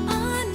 I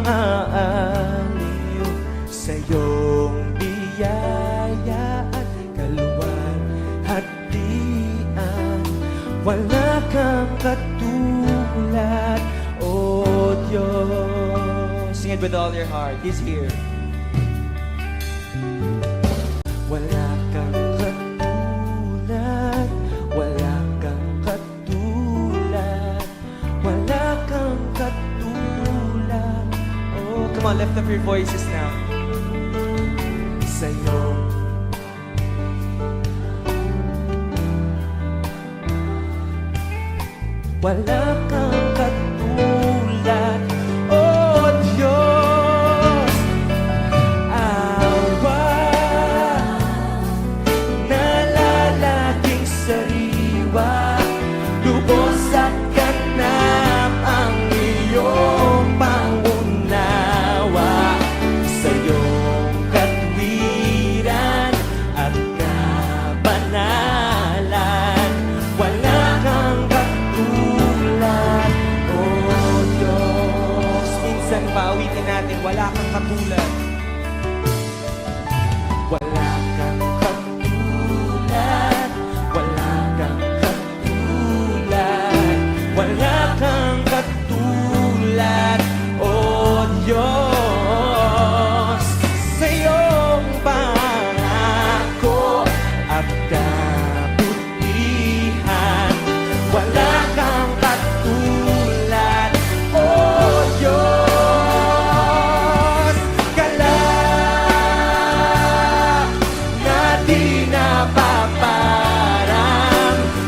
maaliw sa iyong biyaya at kaluwalhatian. Wala kang katulad, O Diyos. Sing it with all your heart. He's here. Wala kang katulad, wala kang katulad, wala kang katulad. Oh, come on, lift up your voices now. Sa'yo wala kang katulad, O Diyos. Awa nalalaging sariwa, lubos at ganap ang iyong pangunawa. Sa iyong katwiran at kabanalan, wala kang katulad, O Diyos. Minsan pauwitin natin, wala kang katulad. Wala kang katulad, wala kang katulad, wala kang katulad, O Diyos. Sa iyong pangako at kabutihan, wala kang katulad, O Diyos. Galak na di napaparang,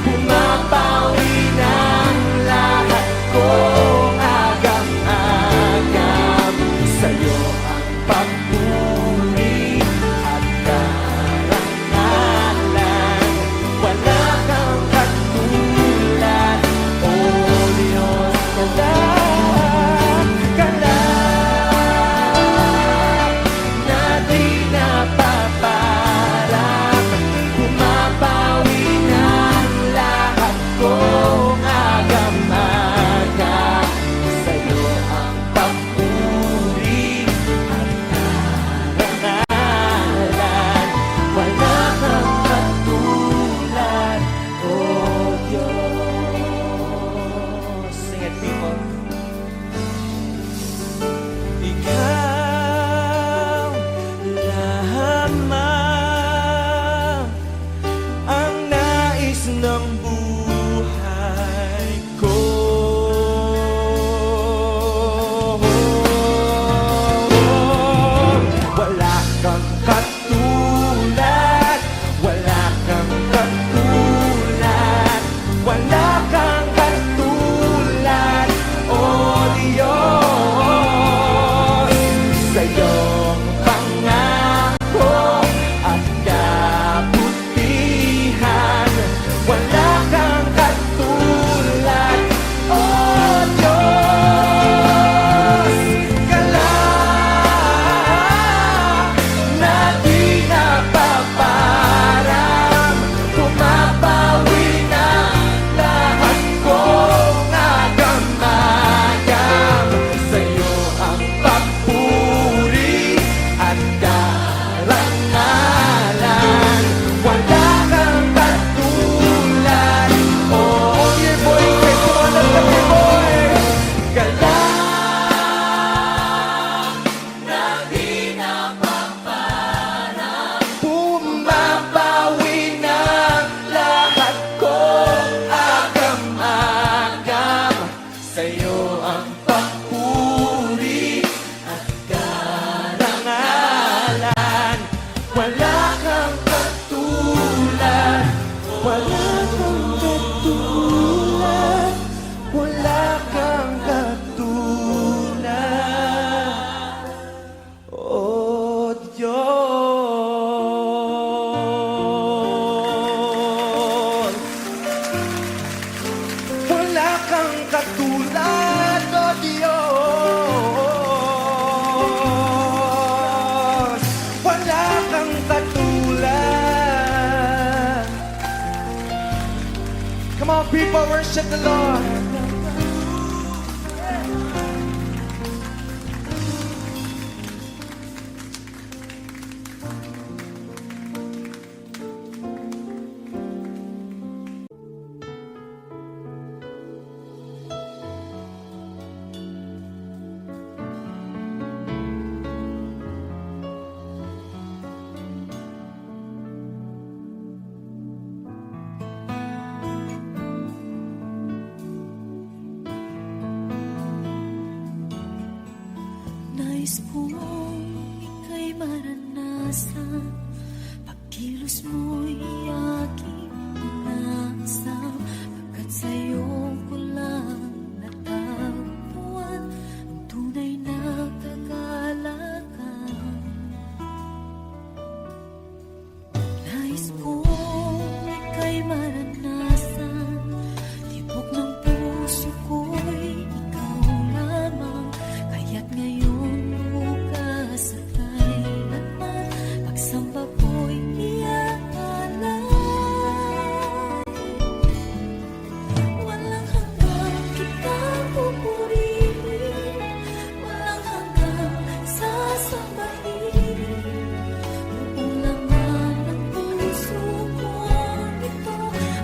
pumapawi ng lahat kong agam-agam. Sa'yo ang papuri at karangalan, wala kang katulad, O Diyos. Galak na di napaparang, pumapawi ng lahat kong agam-agam. Sa'yo ang papuri at karangalan, wala kang katulad, O Diyos. Sing it, people. Ikaw lamang ang nais ng buhay ko. Wala kang katulad, wala kang katulad, wala kang katulad, O Diyos. Sa iyong pangako at kabutihan, wala kang katulad, O Diyos. Galak na di napaparang, pumapawi ng lahat kong agam-agam. Sa'yo ang papuri at karangalan, wala kang katulad, O your voice, come on, lift up your voice. Galak na di napaparang, pumapawi ng lahat kong agam-agam. Sa'yo ang papuri at karangalan, wala kang katulad, wala kang katulad, wala kang katulad, O Diyos. Wala kang katulad, O Diyos. Wala kang katulad. Come on, people, worship the Lord. kong ika'y maranasan, pagkilos mo'y aking inasam, pagkat sa'yo ko lang natagpuan ang tunay na kagalakan. Nais kong ika'y maranasan, tibok ng puso ko'y ikaw lamang, kaya't ngayon, bukas at kailanman, pagsamba ko'y iaalay. Walang hanggang kitang pupurihin, walang hanggang sasambahin. Buong laman ng puso ko, ito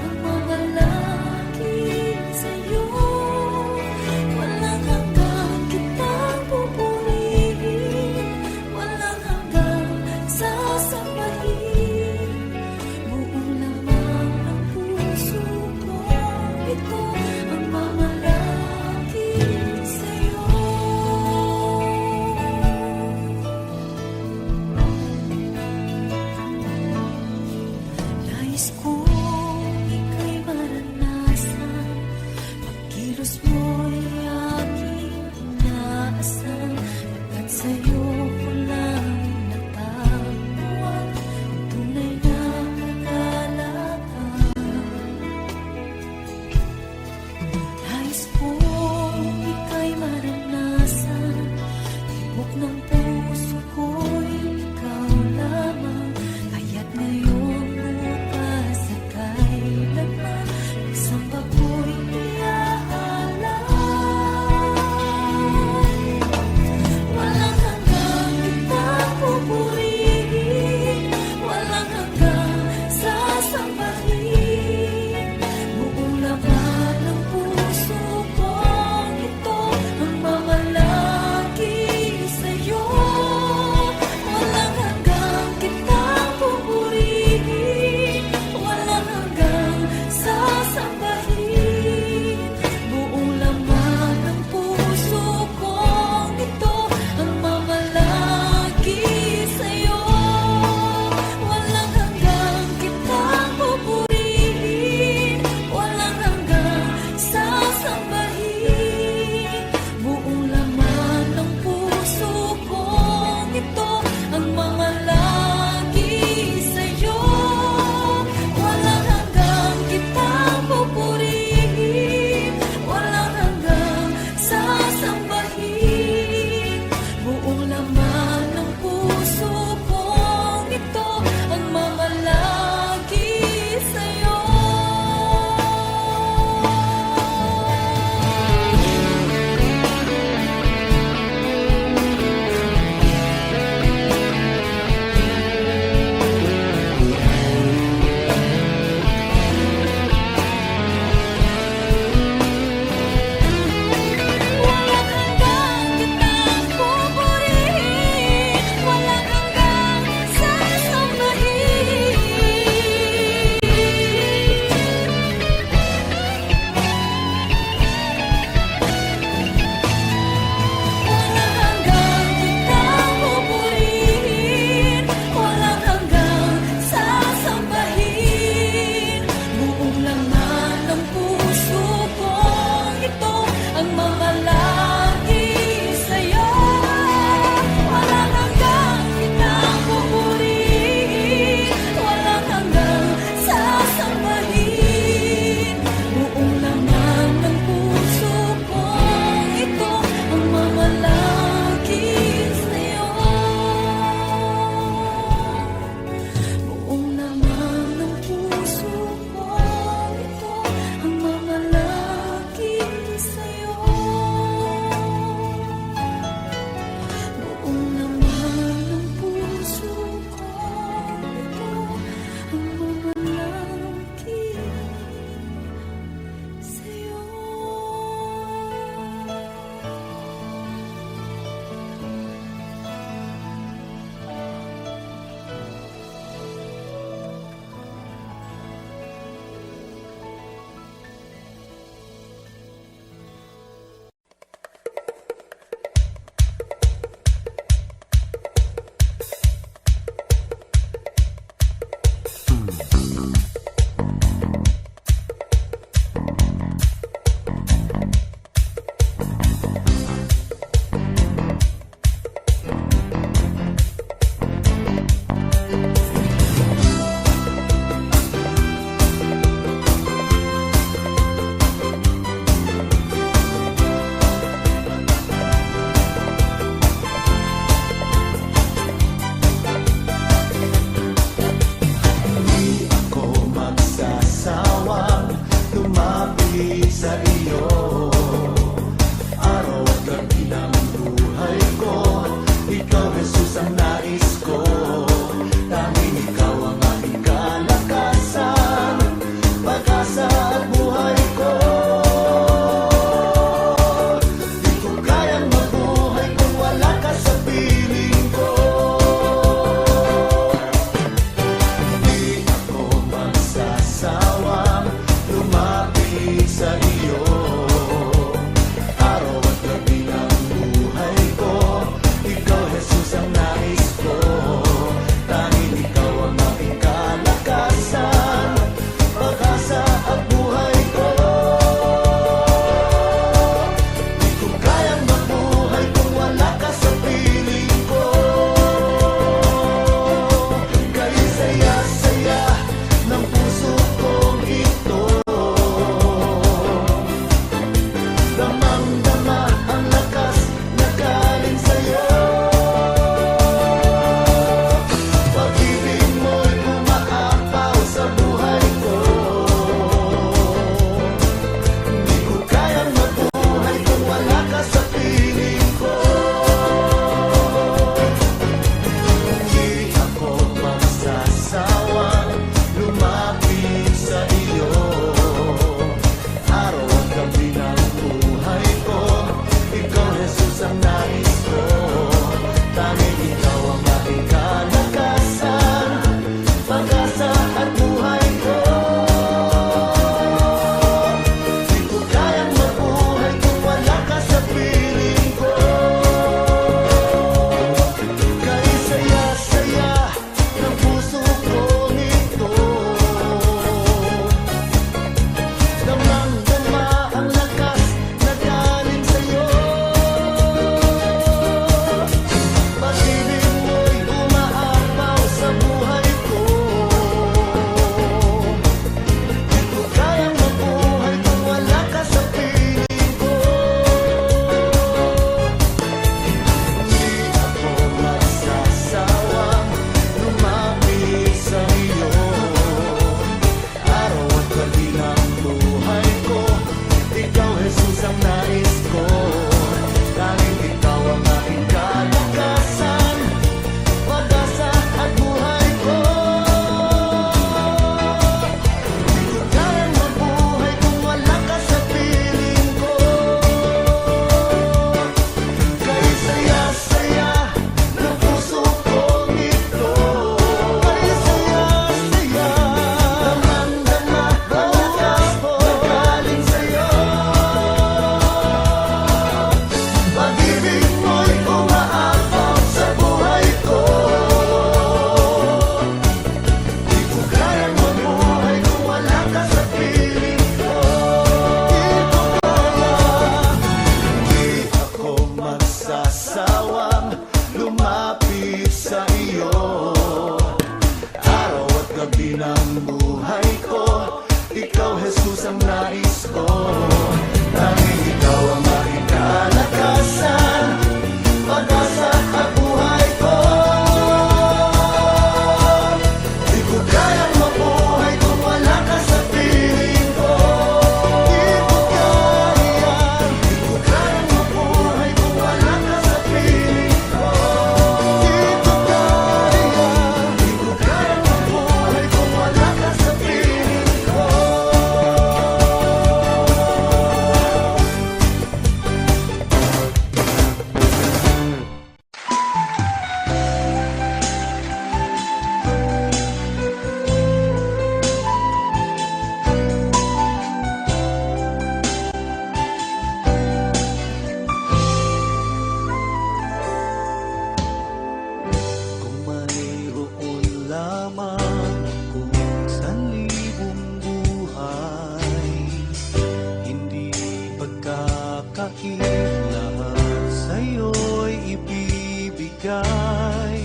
ang mamalangin sa'yo. Walang hanggang kitang pupurihin, walang hanggang sasambahin. Buong laman ng puso ko, ito ang mamalangin sa'yo. Nais kong ika'y maranasan, pagkilos mo'y aking inaasan, pagkat sa'yo ko lang natagpuan ang tunay na kagalakan. Nais kong ika'y maranasan, tibok ng puso ko'y ikaw lamang, kaya't ngayon, bukas at kailanman, pagsamba ko'y iaalay. Walang hanggang kitang pupurihin, walang hanggang sasambahin. Buong laman ng puso ko, ito ang mamalagi sa'yo. ang nais ko. Tanging ikaw ang aking kalakasan, pag-asa at buhay ko. Di ko kayang mabuhay kung wala ka sa piling ko. Kaya saya-saya ng puso kong ito. Damang-dama ang lakas na galing sa'yo. Pag-ibig mo'y umaapaw sa buhay ko. Di ko kayang mabuhay kung wala ka sa piling ko. Di ako magsasawang lumapit sa iyo. Araw at gabi ng buhay ko, ikaw Jesus ang nais ko. Tanging ikaw ang aking kalakasan, pag-asa at buhay ko. Di ko kayang mabuhay kung wala ka sa piling ko. Kaya saya-saya ng puso ko nito. Damang-dama ang lakas na galing sa'yo. Pag-ibig mo'y umaapaw sa buhay ko. Di ko kayang mabuhay kung wala ka sa piling ko. Di ako magsasawang lumapit sa iyo. Araw at gabi ng buhay ko, ikaw Jesus ang nais ko. Tanging ikaw ang aking kalakasan, pag-asa at buhay ko. Di ko kayang mabuhay kung wala ka sa piling ko. Kaya saya-saya ng puso kong ito. Kaya saya-saya, damang-dama ang lakas na galing sa'yo. Pag-ibig mo'y umaapaw sa buhay ko. Di ko kayang mabuhay kung wala ka sa piling ko. Di ako magsasawang lumapit sa iyo. Araw at gabi ng buhay ko, ikaw Jesus ang nais ko. Tanging ikaw ang aking kalakasan, pag-asa at buhay ko. Di ko kayang mabuhay kung wala ka sa piling ko. Di ko kayang mabuhay kung wala ka sa piling ko. Di ko kayang mabuhay kung wala ka sa piling ko. Kung mayroon lamang kung sanlibong buhay, hindi pagkakailangan sa'yo'y ibibigay.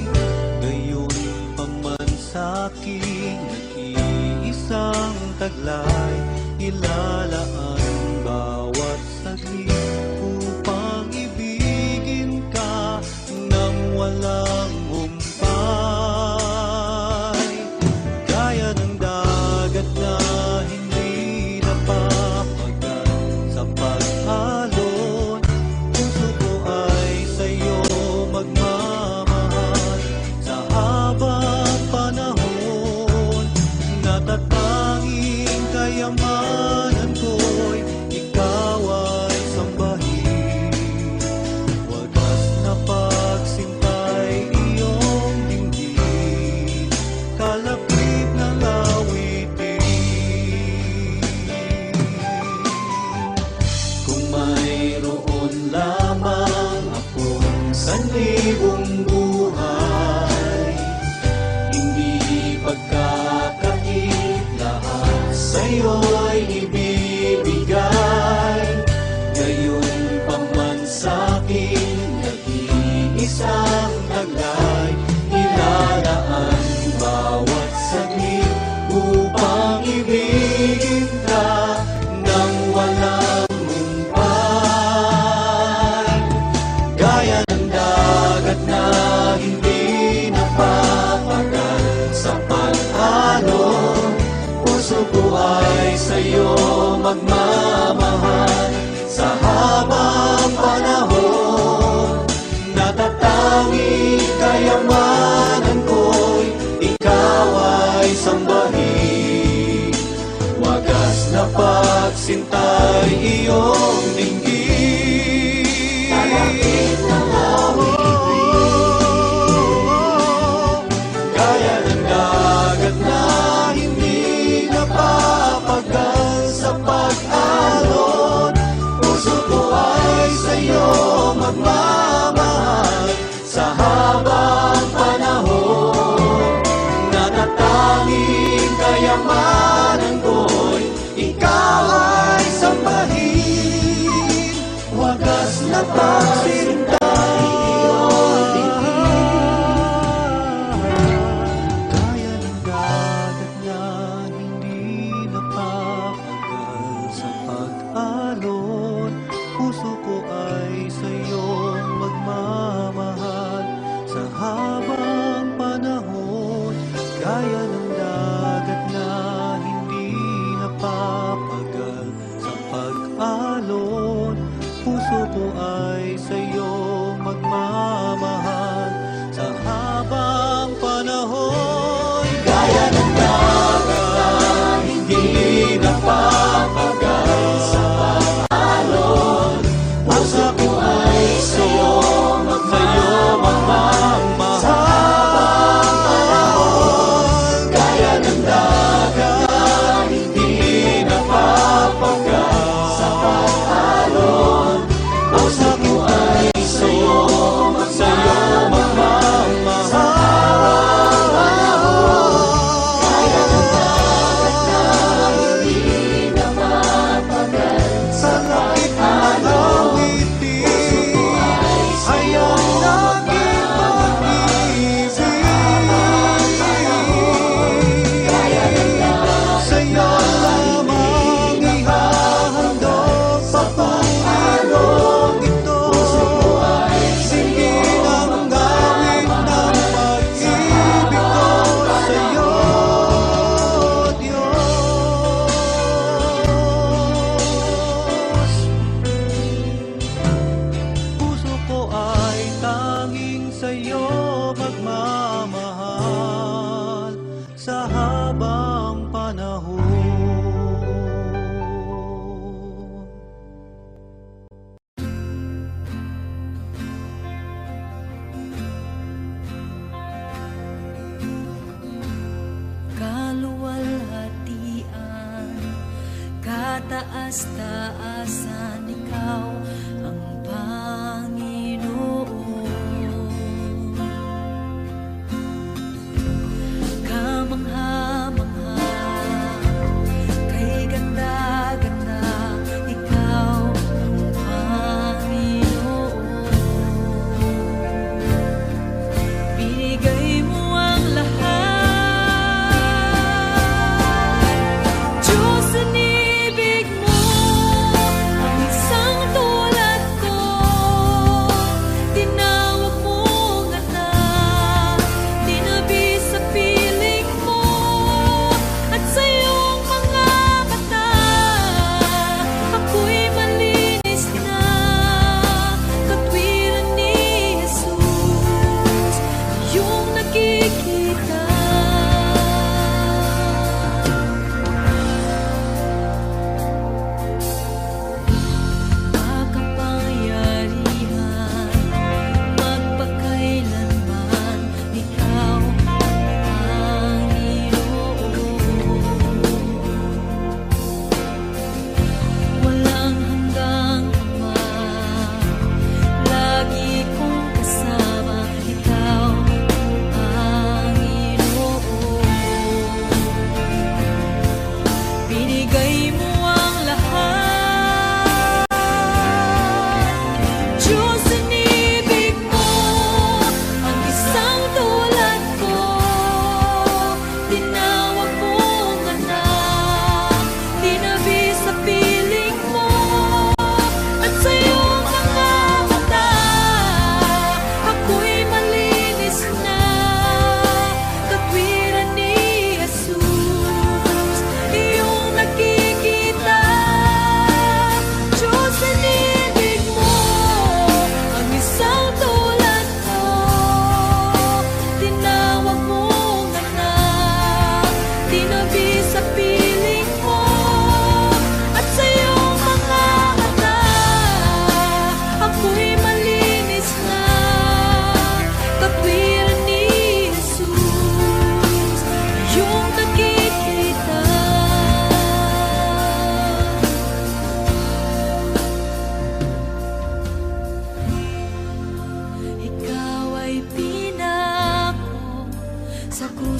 Gayon paman sa'king nag-iisang taglay, ilalaan bawat saglit upang ibigin ka ng walang humpay. Gaya ng dagat na hindi napapagat sa pag-alon, puso ko ay sa'yo magmamahal sa habang panahon. Natatanging kayamanan ko'y ikaw ay sambahin. Wagas na pagsintay kayamanan ko'y ikaw ay sambahin. Wagas na pagsintay iyong dinggin. Kalapit ng Gaya ng dagat na hindi napapagal sa pag-alon, puso ko ay sa'yo magmamahal sa habang panahon. Natatanging kayamanan ko'y ikaw ay sambahin. Wagas na pagsintay iyong Kaya ng dagat na hindi napapagal sa pag-alon, puso ko ay sa'yong magmamahal sa habang panahon. Kaya ng dagat na hindi napapagal sa pag-alon, puso ko ay sa'yong magmamahal sa habang panahon. Gaya ng dagat na hindi napapagal sa pag-alon, puso ko ay sa'yong magmamahal sa habang panahon. Gaya ng dagat na hindi napapagal sa pag-alon, puso ko ay sa'yong magmamahal sa habang panahon. Kaya ng dagat na hindi napapagal sa lakit ng awitin, hayang laging mag-ibig. Sa'yo lamang ihahandog sa pangilong ito. Sige nang gawin ng pag-ibig ko sa'yo, Diyos. Puso ko ay tanging sa'yo magmamahal sa habang panahon. kaluwalhatian, kataas-taasan, ikaw ang Panginoon. Kamangha-mangha, kay ganda-ganda, ikaw ang Panginoon. Binigay mo ang lahat, Diyos, inibig mo ang isang tuwa.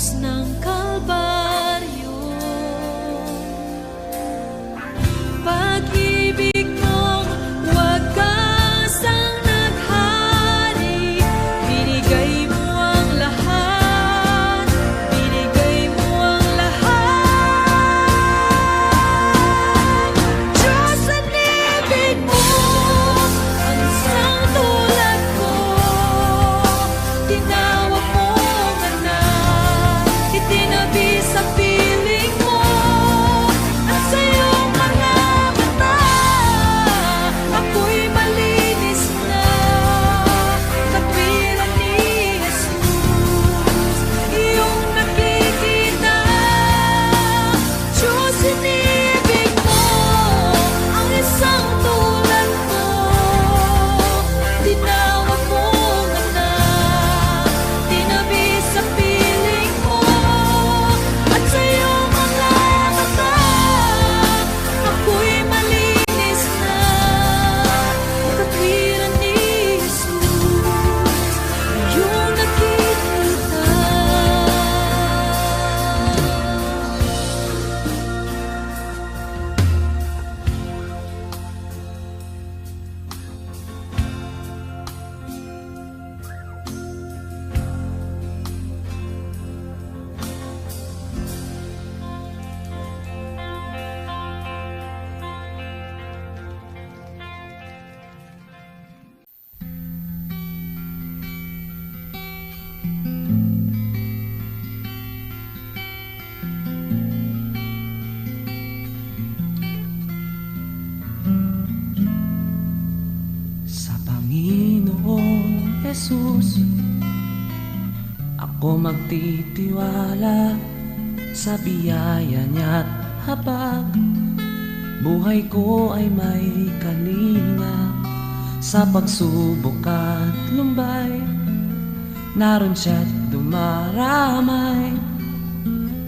krus ng Kalbaryo. Pag-ibig mong wagasang naghari, binigay mo ang lahat, binigay mo ang lahat. Diyos, inibig mo ang isang tulad ko, tinawag mo anak, itinabi sa piling mo, at sa iyong mga mata ako'y malinis na, katwiran ni Jesus, iyong nakikita. Diyos, inibig mo ang isang tulad ko, tinawag mo anak, tinabi sa piling mo, at sa iyong mga mata ako'y malinis na, katwiran ni Jesus, iyong nakikita. Sa Panginoong Jesus ako magtitiwala, sa biyaya niya't habag buhay ko ay may kalinga. Sa pagsubok at lumbay, naroon siya't dumaramay.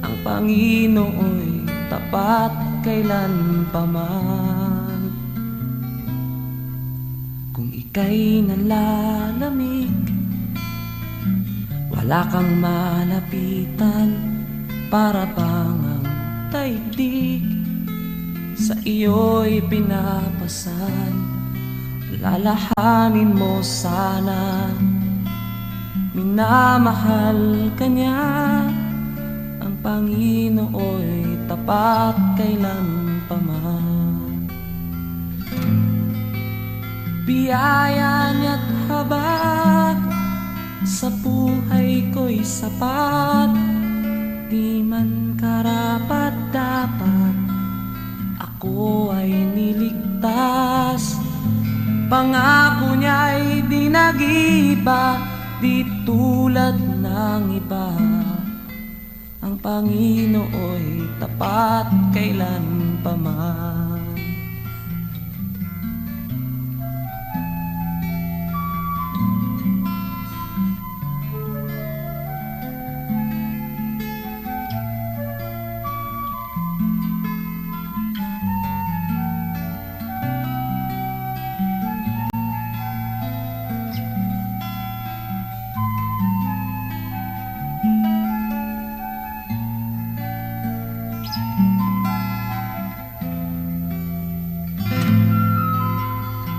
Ang Panginoo'y tapat kailan pa man. Kung ika'y nalalamig, wala kang malapitan, para bang ang daigdig sa iyo'y pinapasan. Lalahanin mo sana, minamahal ka niya. Ang Panginoo'y tapat kailan pa man. Biyaya niya't habag sa buhay ko'y sapat, di man karapat-dapat ako ay niligtas. Pangako niya'y di nag-iba, di tulad ng iba. Ang Panginoo'y tapat kailan pa man.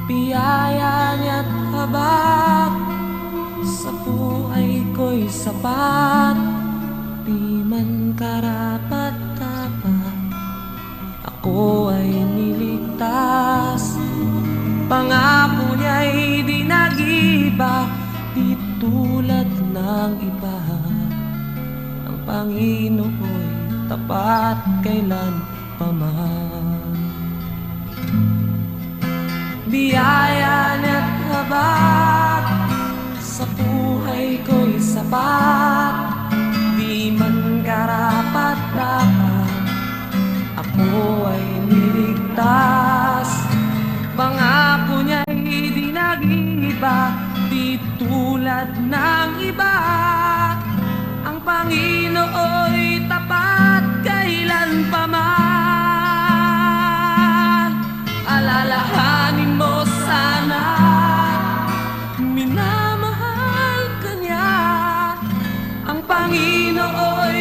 Biyaya niya't habag sa buhay ko'y sapat, di man karapat-dapat ako ay niligtas. Pangako niya'y di nag-iba, di tulad ng iba. Ang Panginoo'y tapat kailan pa man. Biyaya niya't habag sa buhay ko'y sapat, di man karapat-dapat ako ay niligtas. Pangako niya'y di nag-iba, di tulad ng iba. Ang Panginoo'y tapat kailan pa man. Alalahanin mo sana, minamahal ka niya. Ang Panginoon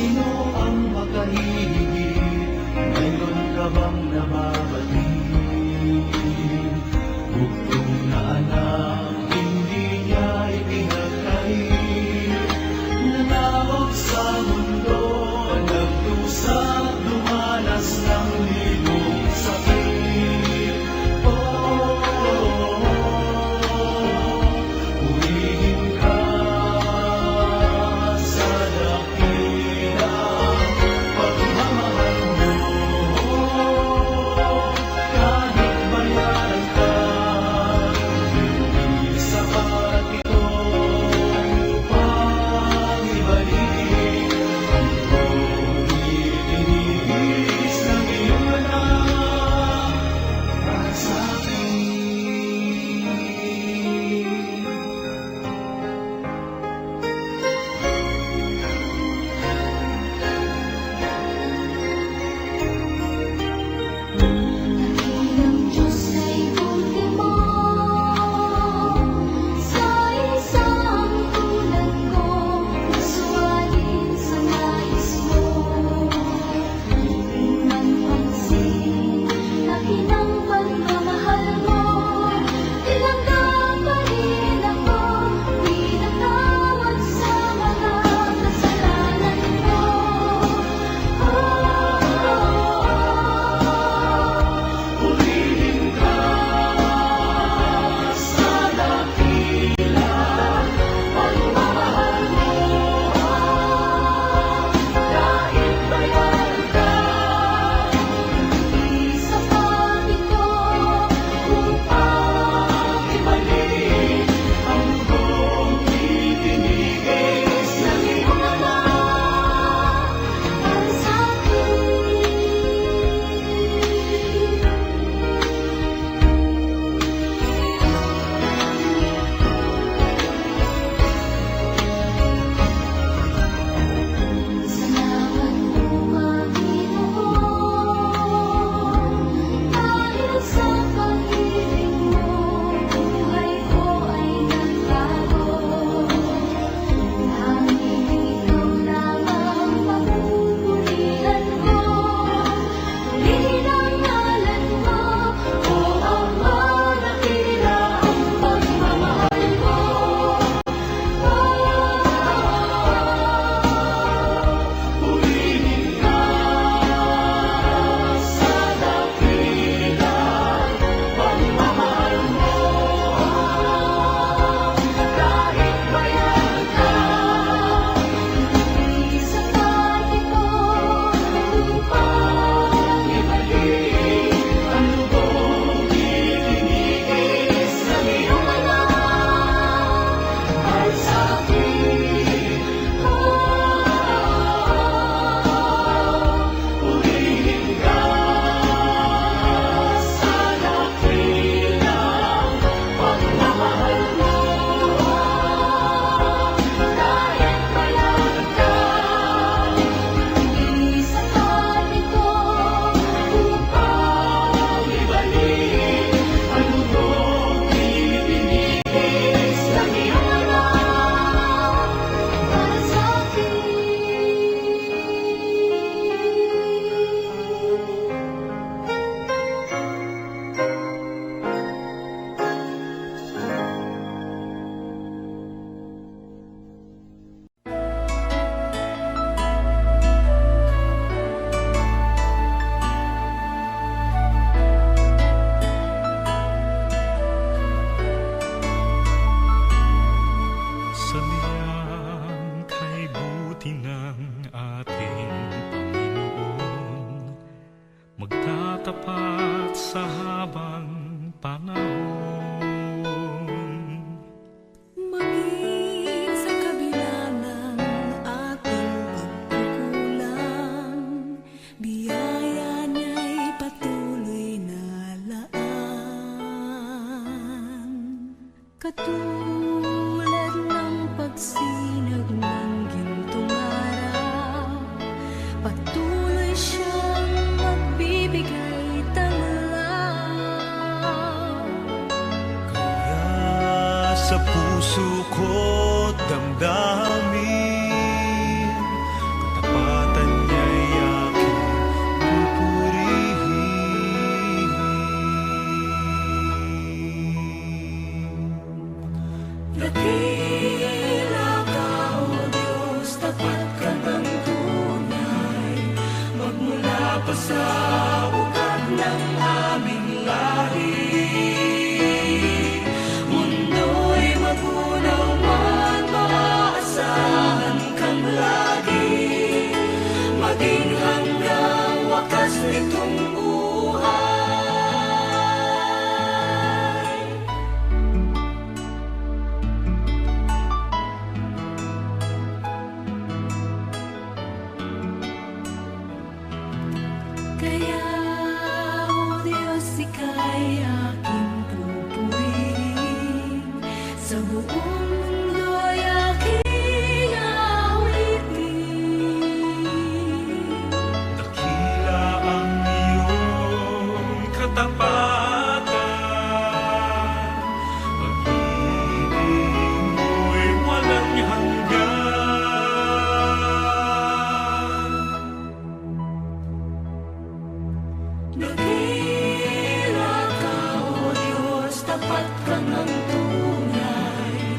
Sino ang makahihigit? Ngayon ka bang nababati? Bugtong na anak, hindi niya ipinagkait. Nanawag sa mundo, nagdusa, dumanas ng libong sakit. Purihin ka sa dakilang pagmamahal mo. Kahit bayaran ka, hindi sapat ito upang ibalik ang itinis ng iyong anak para sa akin. Ang Diyos ay ultimo sa isang tulad ko, masuwain sa nais mo. Hindi man pansin, laki ng pagmamahal mo. Tinanggap pa rin ako, pinatawad sa mga kasalanan ko. Purihin ka sa dakilang pagmamahal mo. Kahit bayaran ka, Hindi sapat ito upang ibalik ang buong itinigis ng iyong anak para sa Salamat po, Panginoon, dahil sa pag-ibig mo, buhay ko ay nagbago. Tanging ikaw lamang papupurihan ko. Purihin ang ngalan mo, O Ama, dakila ang pagmamahal mo. Purihin ka sa dakilang pagmamahal mo. Kahit bayaran ka, Hindi sapat ito upang ibalik ang lubong itinigis ng iyong anak para sa akin. Purihin ka sa dakilang pagmamahal mo. Kahit bayaran ka, Hindi sapat ito upang ibalik ang lubong itinigis ng iyong anak para sa Sa niyang kay buti ng ating Panginoon, magtatapat sa habang panahon. Maging sa kabila ng ating pagkukulang, biyaya niya'y patuloy na laan. Katulad ng pagsinag ng gintong araw, patuloy siyang magbibigay tanglaw. Kaya sa puso ko't damdamin, katapat pa sa ugat ng aming lahi. Mundo'y magunaw man, maaasahan kang lagi, maging hanggang wakas nitong buhay. Kaya, O Diyos, ika'y aking pupurihin, sa buong mundo'y aking awitin. Dakila ang iyong katapatan, pag-ibig mo'y walang hanggan. Dakila ka, O Diyos, tapat ka ng tunay,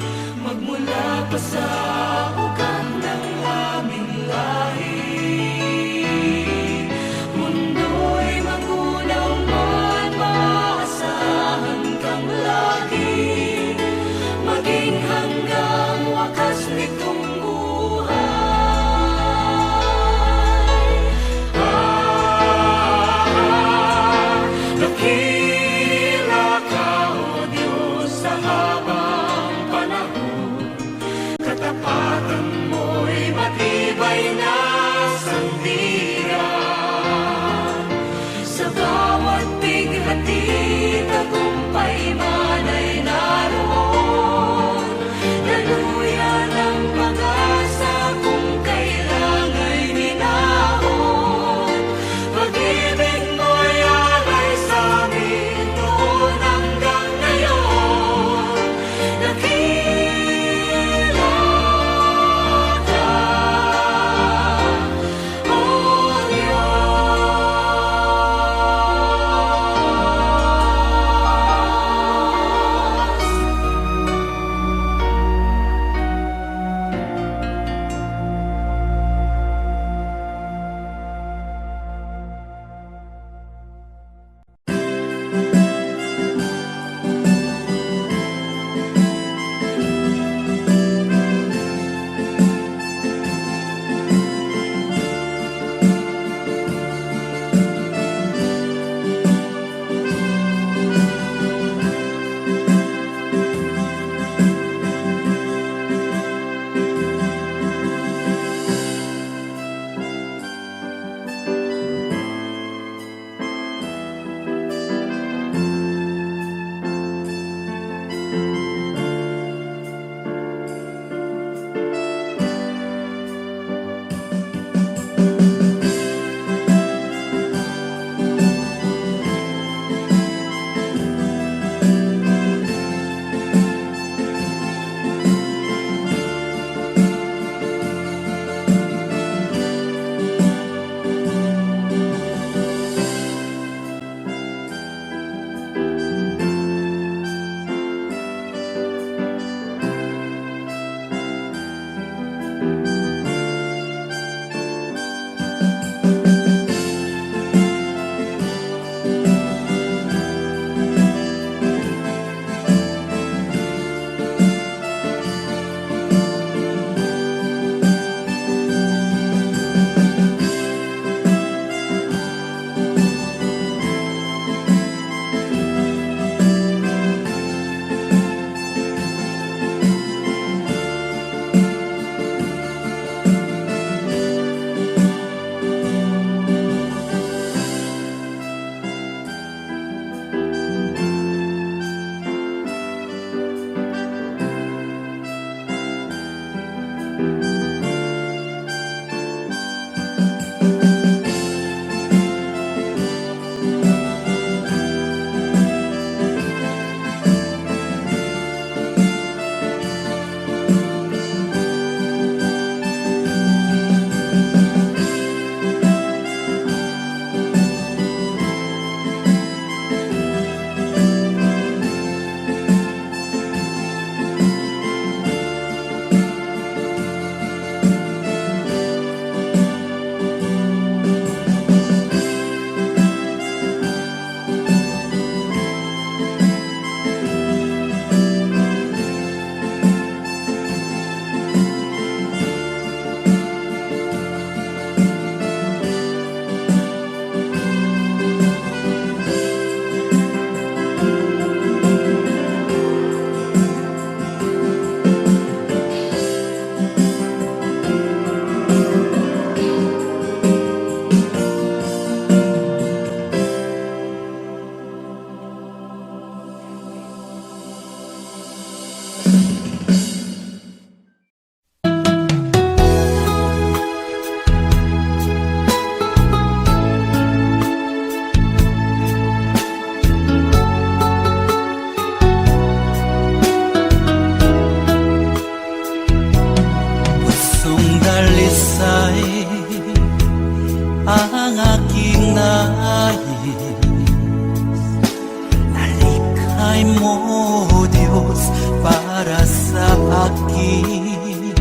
akin.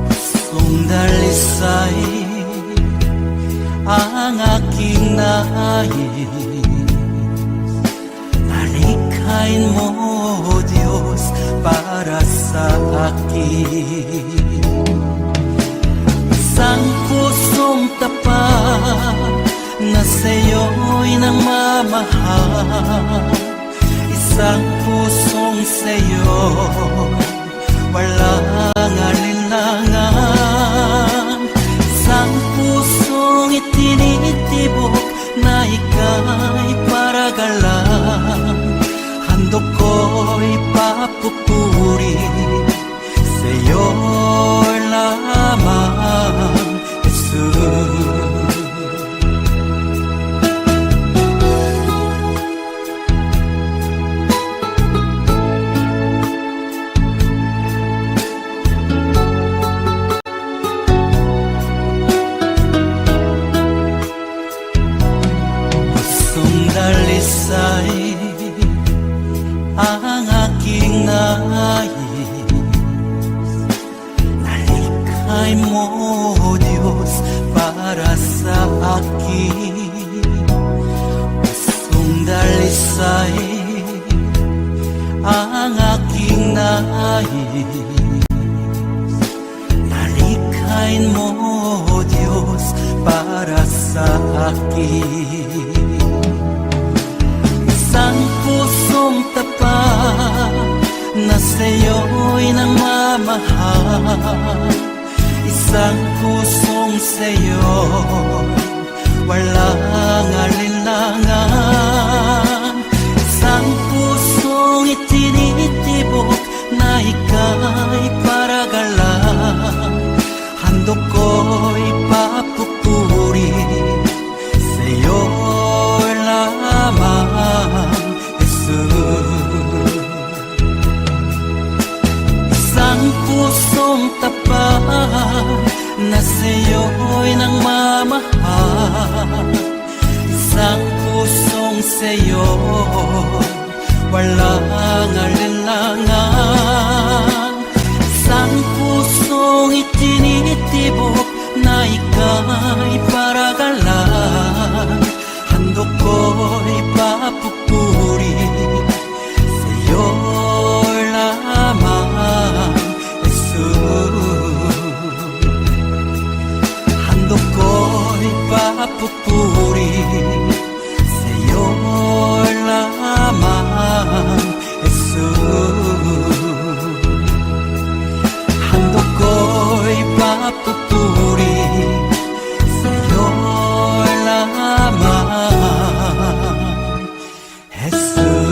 Pusong dalisay ang aking nais. Malikhain mo, Diyos, para sa akin. Isang pusong tapat na sa'yo'y nangmamahal. Isang pusong sa'yo, walang alinlangan. Isang pusong itinitibok na ika'y paragalang. Handog ko'y papupuri sa'yo lamang, Jesus. Dalisay ang aking nais. Nalikhay mo, Diyos, para sa akin. Pusong dalisay ang aking nais. Nalikhay mo, Diyos, para sa akin. Isang pusong tapat na sa'yo'y nangmamahal. Isang pusong sa'yo, walang alinlangan. Isang pusong itinitibok na ika'y paragalang. Handog ko'y papupuri sa'yo lamang, Jesus. Isang pusong tapat na sa'yo'y nangmamahal. Isang pusong sa'yo, walang alinlangan. Isang pusong itinitibok na ika'y paragalang. Handog ko'y papupuri sa'yo lamang, Jesus. Handog ko'y papupuri sa'yo lamang, Jesus. Handog ko'y papupuri sa'yo lamang, Jesus.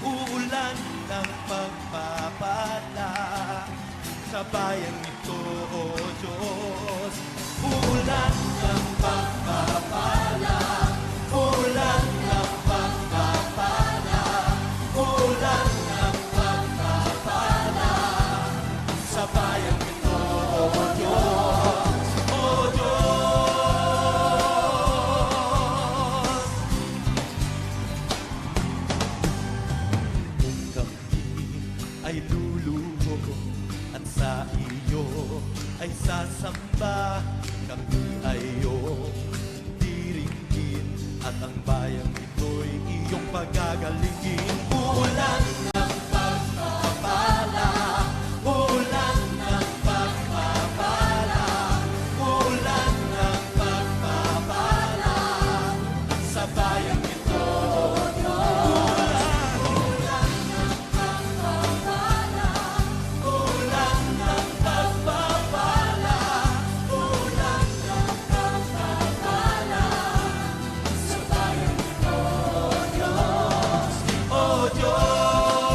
Uulan ng pagpapala sa bayan ito, O Diyos. Uulan ng pagpapala, uulan ng pagpapala, uulan ng pagpapala sa bayan ito, O Diyos, O Diyos. Kung kami ay luluho at sa iyo ay sasamba, kami ay iyong diringgin at ang bayang ito'y iyong pagagalingin. Uulan ng pagpapala, uulan ng pagpapala, uulan ng pagpapala sa bayang ito. Ulan ng pagpapala, ulan ng pagpapala sa bayan ito, O Diyos, O Diyos.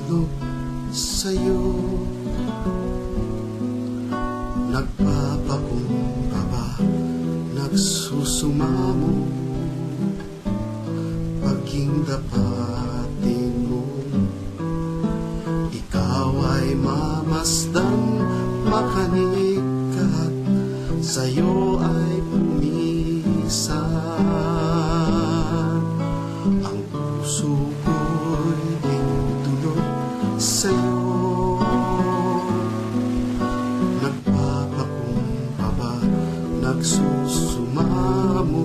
loob sa'yo. Nagpapakumbaba, nagsusumamo, paging dapatin mo. Ikaw ay mamasdan, makanig at sa'yo ay pumisan. Ang puso ko'y dulot sa'yo. Nagpapakumbaba, nagsusumamo,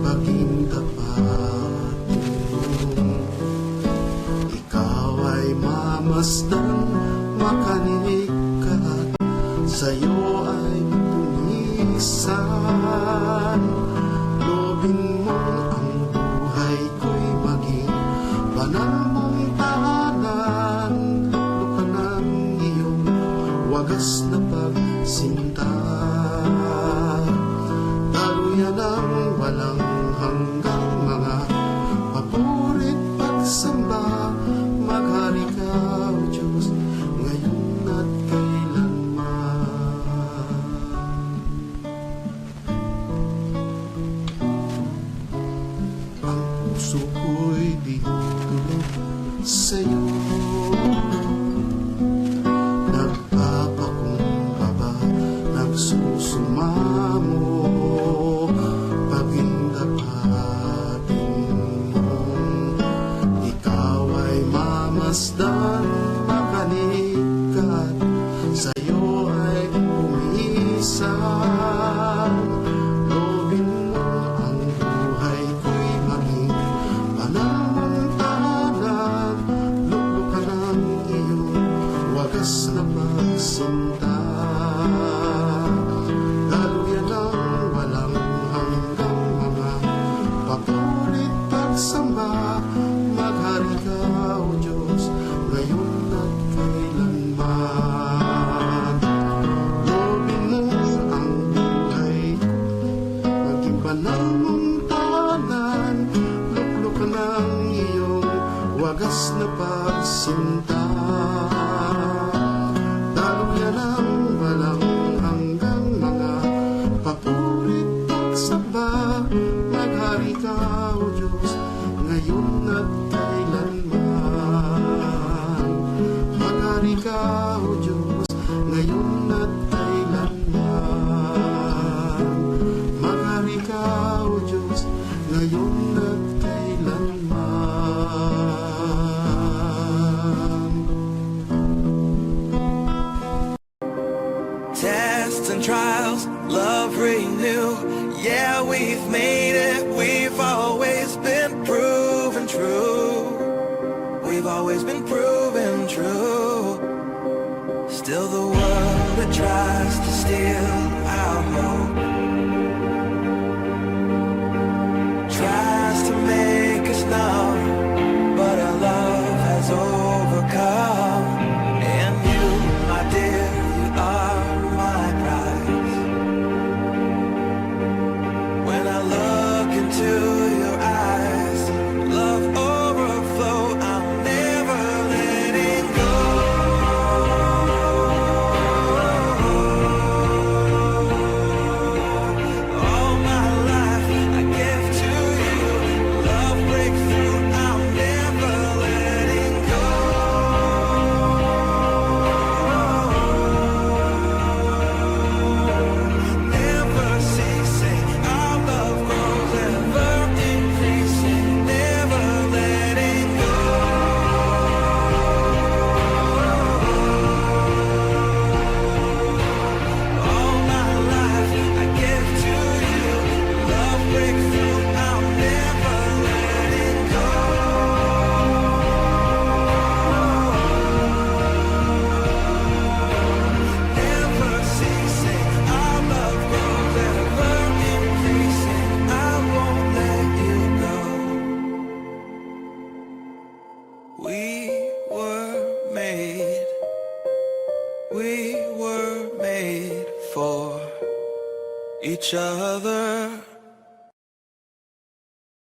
paging tapatin mo. Ikaw ay mamasdan, makanig at sa'yo ay pumisan. Lobin mo ang buhay ko'y maging banal mong tahanan. Luklukan ang iyong wagas na pagsinta. Daluyan ang walang hanggang mga papurit pagsamba. Maghari ka, O Diyos, ngayon at kailanman. Ang puso ko'y ditulog sa'yo. Nagpapakumbaba, nagsusumamo, paging dapatin mo. Ikaw ay mamasdan, makanig at sa'yo ay pumisan. Lobin mo ang buhay ko'y maging banal mong tahanan. Luklukan ang iyong wagas na pagsinta. Daluyan ang walang hanggang mga papurit pagsamba. Maghari ka, O Diyos, ngayon at kailanman. Lobin mo ang buhay ko, maging banal mong tahanan. Luklukan ang iyong wagas na pagsinta. Daluyan ang walang hanggang mga papurit pagsamba. Maghari ka, O Diyos, ngayon at kailanman. Maghari ka, O Diyos, ngayon at kailanman. Maghari ka, O Diyos, ngayon at kailanman. Tests and trials, love renew. Yeah, we've made it. We've always been proven true. We've always been proven true. Still the world that tries to steal our hope tries to make us numb, but our love has overcome. And you, my dear, you are my prize. When I look into your eyes, love overflow, I'm never letting go. All my life I give to you, love breakthrough, I'm never letting go. Never ceasing, our love grows ever increasing, never letting go. All my life I give to you, love breakthrough, I'm never letting go. Never ceasing, our love grows ever increasing, I won't let you go. We were made for each other.